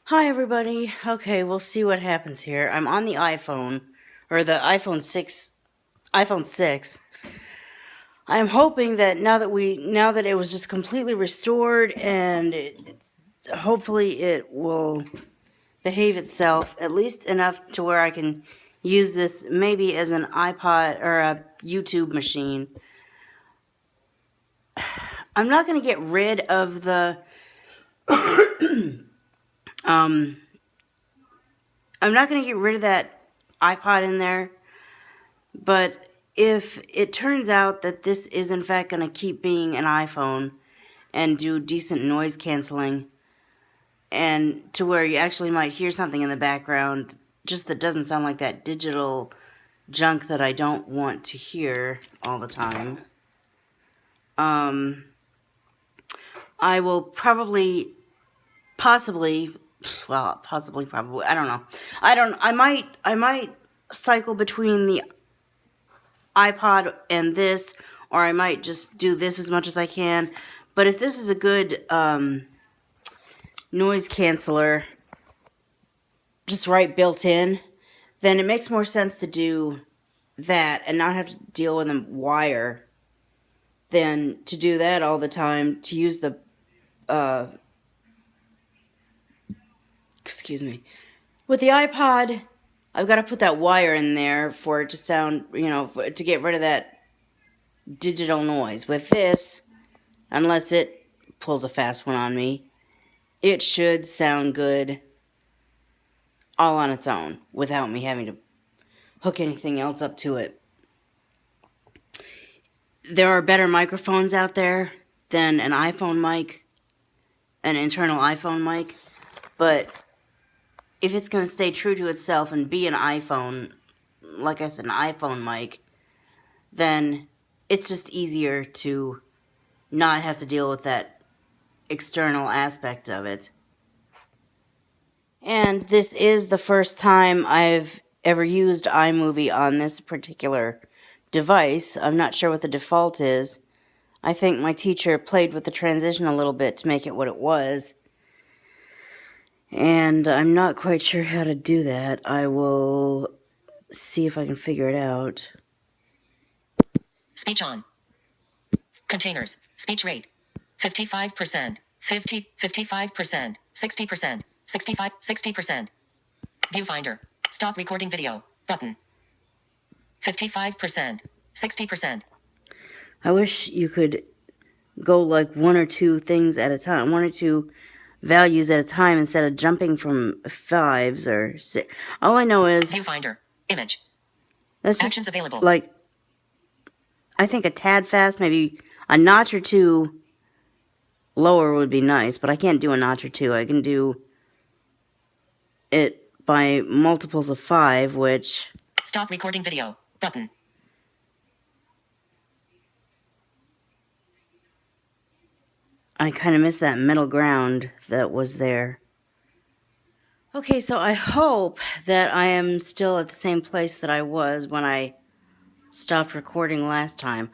Hi everybody. Okay, we'll see what happens here. I'm on the iPhone, or the iPhone 6. I'm hoping that now that it was just completely restored and hopefully it will behave itself at least enough to where I can use this maybe as an iPod or a YouTube machine. I'm not going to get rid of the um I'm not going to get rid of that iPod in there. But if it turns out that this is in fact going to keep being an iPhone and do decent noise canceling, and to where you actually might hear something in the background just that doesn't sound like that digital junk that I don't want to hear all the time, I will probably, possibly, probably, I don't know. I might cycle between the iPod and this, or I might just do this as much as I can. But if this is a good noise canceller, just right built in, then it makes more sense to do that and not have to deal with a wire than to do that all the time, to use the, excuse me. With the iPod, I've got to put that wire in there for it to sound, to get rid of that digital noise. With this, unless it pulls a fast one on me, it should sound good all on its own without me having to hook anything else up to it. There are better microphones out there than an iPhone mic, an internal iPhone mic, but if it's going to stay true to itself and be an iPhone, like I said, an iPhone mic, then it's just easier to not have to deal with that external aspect of it. And this is the first time I've ever used iMovie on this particular device. I'm not sure what the default is. I think my teacher played with the transition a little bit to make it what it was. And I'm not quite sure how to do that. I will see if I can figure it out. Speech on. Containers. Speech rate. 55%. 55%. 60%. 65. 60%. Viewfinder. Stop recording video. Button. 55%. 60%. I wish you could go like one or two things at a time, one or two values at a time instead of jumping from fives or six. All I know is Viewfinder. Image. that's just Actions available. like, I think a tad fast, maybe a notch or two lower would be nice, but I can't do a notch or two. I can do it by multiples of 5, which... Stop recording video. Button. I kind of miss that middle ground that was there. Okay, so I hope that I am still at the same place that I was when I stopped recording last time.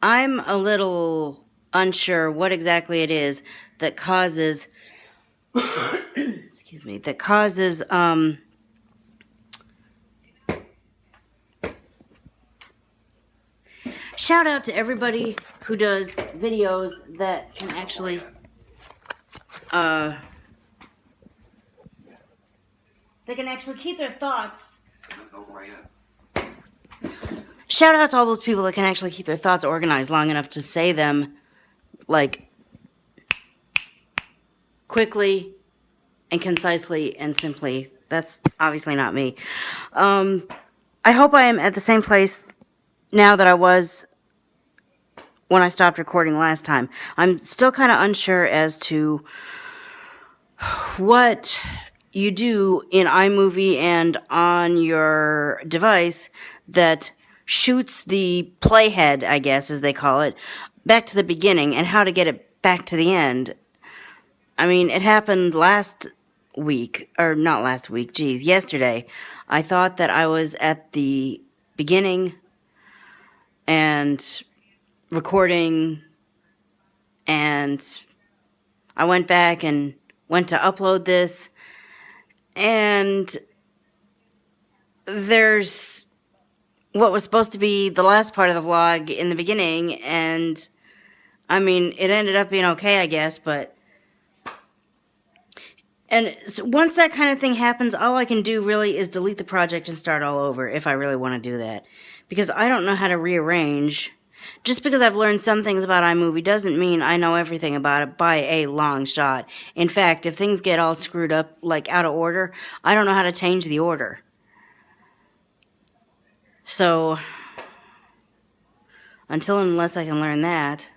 I'm a little unsure what exactly it is that causes... excuse me, that causes, shout out to everybody who does videos that can actually, keep their thoughts. Shout out to all those people that can actually keep their thoughts organized long enough to say them, like, quickly and concisely and simply. That's obviously not me. I hope I am at the same place now that I was when I stopped recording last time. I'm still kind of unsure as to what you do in iMovie and on your device that shoots the playhead, I guess, as they call it, back to the beginning, and how to get it back to the end. I mean, it happened last week, or not last week, geez, yesterday. I thought that I was at the beginning and recording, and I went back and went to upload this, And there's what was supposed to be the last part of the vlog in the beginning, and I mean, it ended up being okay, I guess, but... And so once that kind of thing happens, all I can do really is delete the project and start all over, if I really want to do that. Because I don't know how to rearrange. Just because I've learned some things about iMovie doesn't mean I know everything about it by a long shot. In fact, if things get all screwed up, like out of order, I don't know how to change the order. So, unless I can learn that,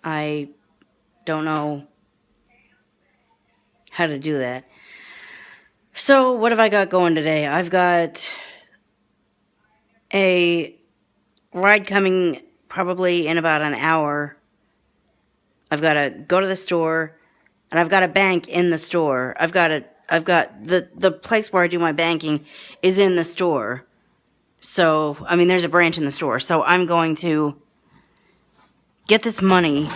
I don't know how to do that. So, what have I got going today? I've got a ride coming probably in about an hour. I've got to go to the store, and I've got a bank in the store. I've got the place where I do my banking is in the store. So, I mean, there's a branch in the store. So, I'm going to get this money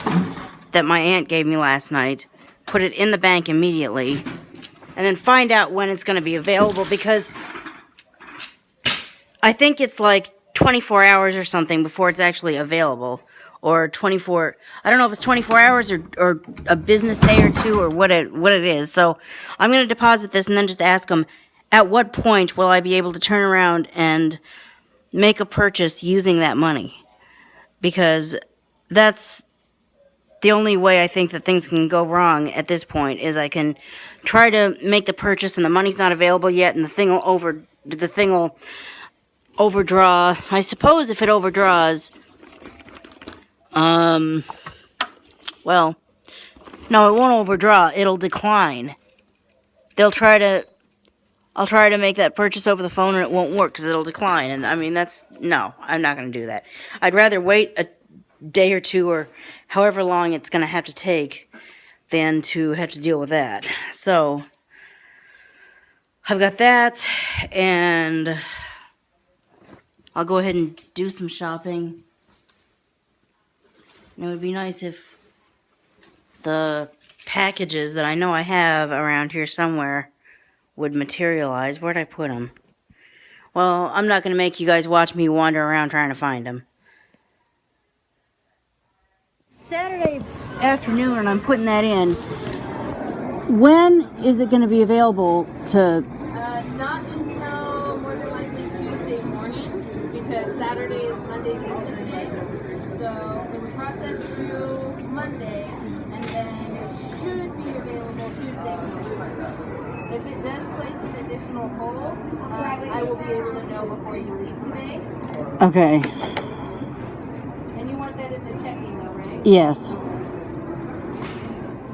that my aunt gave me last night, put it in the bank immediately, and then find out when it's going to be available, because I think it's like 24 hours or something before it's actually available. Or 24, I don't know if it's 24 hours or a business day or two or what it is. So I'm going to deposit this and then just ask them, at what point will I be able to turn around and make a purchase using that money? Because that's the only way I think that things can go wrong at this point, is I can try to make the purchase and the money's not available yet, and the thing will overdraw. I suppose if it overdraws, well, no, it won't overdraw. It'll decline. I'll try to make that purchase over the phone, and it won't work because it'll decline. And I mean, no, I'm not going to do that. I'd rather wait a day or two or however long it's going to have to take than to have to deal with that. So, I've got that, and I'll go ahead and do some shopping. And it would be nice if the packages that I know I have around here somewhere would materialize. Where'd I put them? Well, I'm not going to make you guys watch me wander around trying to find them. Saturday afternoon, and I'm putting that in. When is it going to be available to... Not until more than likely Tuesday morning, because Saturday is Monday's business day. So it will process through Monday, and then it should be available Tuesday morning. If it does place an additional hold, I will be able to know before you leave today. Okay. And you want that in the checking though, right? Yes.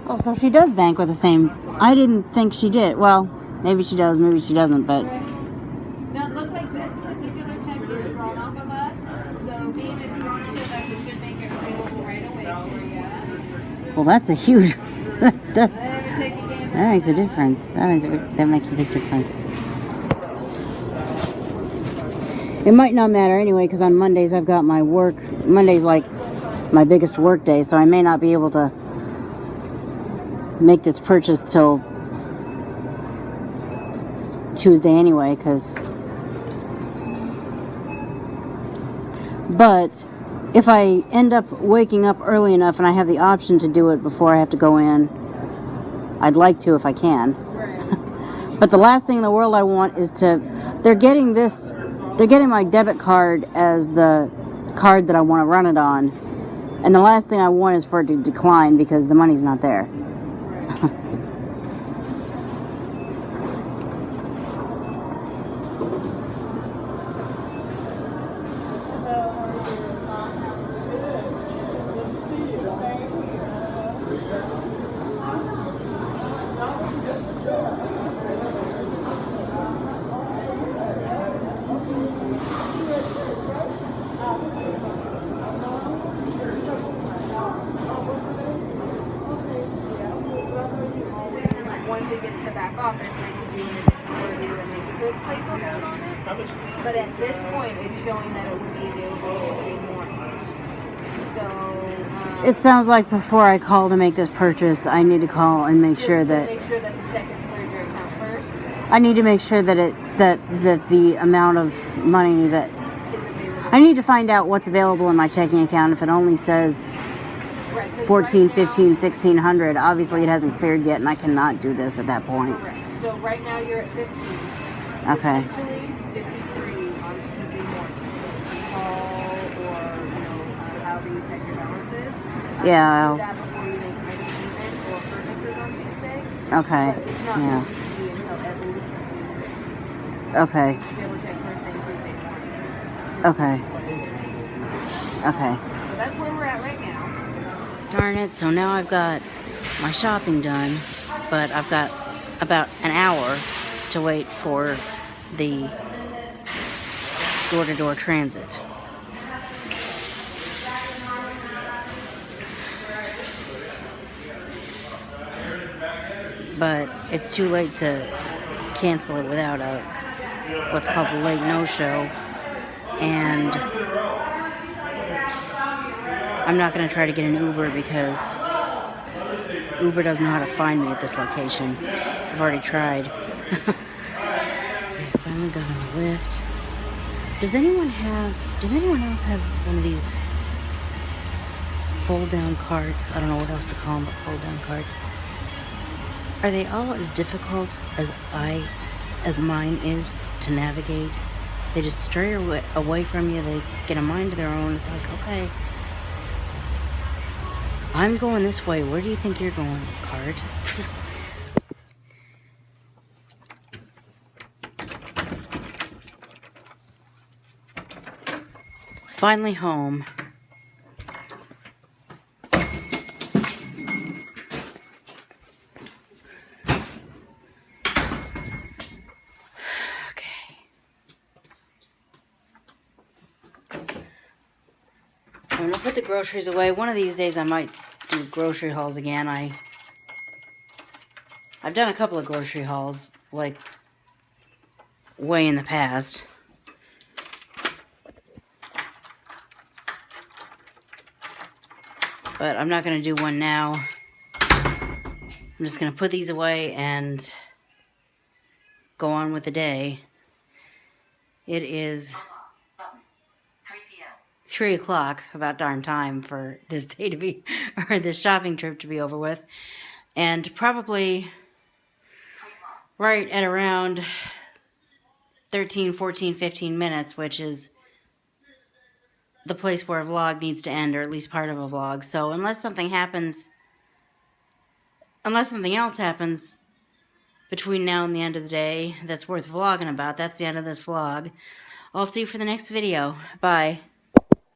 Oh, so she does bank with the same... I didn't think she did. Well, maybe she does, maybe she doesn't, but... Now it looks like this particular check is drawn off of us. So being it's drawn off of us, it should make it available right away for you. Well, that's a huge... that That makes a difference. That makes a big difference. It might not matter anyway, because on Mondays I've got my work. Monday's like my biggest work day, so I may not be able to make this purchase till Tuesday anyway, but if I end up waking up early enough and I have the option to do it before I have to go in, I'd like to if I can. But the last thing in the world I want is they're getting my debit card as the card that I want to run it on, and the last thing I want is for it to decline because the money's not there. Once it gets to the back office, they can do an additional review and make a good placeholder on it. But at this point, it's showing that it would be available Tuesday morning. So It sounds like before I call to make this purchase, I need to call and make sure that Make sure that the check is cleared your account first. I need to make sure that that the amount of money that I need to find out what's available in my checking account. If it only says Right, 'cause 14, right now- 15, 1600, obviously it hasn't cleared yet, and I cannot do this at that point. Correct. So right now you're at 15. Okay. Actually, 53 on Tuesday morning. Call or, however you check your balances. Yeah, Do I'll- that before you make any payment or purchases on Tuesday. Okay. But it's not Yeah. going to be until at least Tuesday. Okay. You should be able to check first thing Tuesday morning. Okay. Okay. So that's where we're at right now. Darn it, so now I've got my shopping done, but I've got about an hour to wait for the door-to-door transit. But it's too late to cancel it without what's called a late no-show, and I'm not going to try to get an Uber because Uber doesn't know how to find me at this location. I've already tried. Okay, finally got on the lift. Does anyone else have one of these fold-down carts? I don't know what else to call them, but fold-down carts. Are they all as difficult as mine is to navigate? They just stray away from you. They get a mind of their own. It's like, okay, I'm going this way. Where do you think you're going, cart? Finally home. Okay. I'm gonna put the groceries away. One of these days I might do grocery hauls again. I've done a couple of grocery hauls, like, way in the past. But I'm not going to do one now. I'm just going to put these away and go on with the day. It is 3 p.m. 3 o'clock, about darn time for this day to be, or this shopping trip to be over with. And probably right at around 13, 14, 15 minutes, which is the place where a vlog needs to end, or at least part of a vlog. So unless something else happens between now and the end of the day that's worth vlogging about, that's the end of this vlog. I'll see you for the next video. Bye.